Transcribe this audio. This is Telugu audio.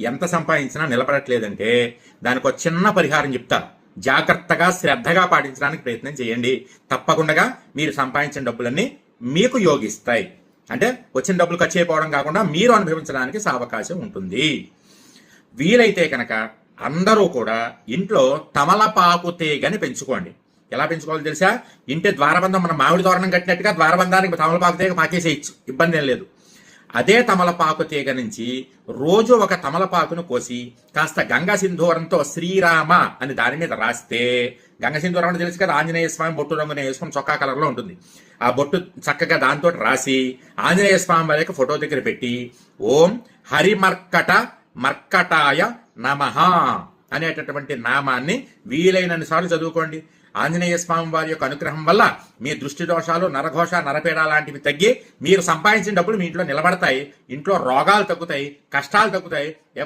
ఎంత సంపాదించినా నిలబడట్లేదంటే దానికి ఒక చిన్న పరిహారం చెప్తా. జాగ్రత్తగా శ్రద్ధగా పాటించడానికి ప్రయత్నం చేయండి. తప్పకుండా మీరు సంపాదించిన డబ్బులన్నీ మీకు యోగిస్తాయి. అంటే వచ్చిన డబ్బులు ఖర్చు అయిపోవడం కాకుండా మీరు అనుభవించడానికి అవకాశం ఉంటుంది. వీలైతే కనుక అందరూ కూడా ఇంట్లో తమలపాకు తీగని పెంచుకోండి. ఎలా పెంచుకోవాలో తెలుసా? ఇంటి ద్వారబంధం మనం మామిడి తోరణం కట్టినట్టుగా ద్వారబంధానికి తమలపాకు తీగ పాకేసేయచ్చు, ఇబ్బంది ఏం లేదు. అదే తమలపాకు తీగ నుంచి రోజు ఒక తమలపాకును కోసి కాస్త గంగా సింధూరంతో శ్రీరామ అని దాని మీద రాస్తే, గంగా సింధూరం అంటే తెలుసు కదా, ఆంజనేయ స్వామి బొట్టు రంగునే వేసుకుని చొక్కా కలర్లో ఉంటుంది. ఆ బొట్టు చక్కగా దాంతో రాసి ఆంజనేయ స్వామి వారి యొక్క ఫోటో దగ్గర పెట్టి ఓం హరిమర్కట మర్కటాయ నమః అనేటటువంటి నామాన్ని వీలైనన్ని సార్లు చదువుకోండి. ఆంజనేయ స్వామి వారి యొక్క అనుగ్రహం వల్ల మీ దృష్టి దోషాలు, నరఘోష, నరపేడ లాంటివి తగ్గి మీరు సంపాదించిన డబ్బులు మీ ఇంట్లో నిలబడతాయి. ఇంట్లో రోగాలు తగ్గుతాయి, కష్టాలు తగ్గుతాయి.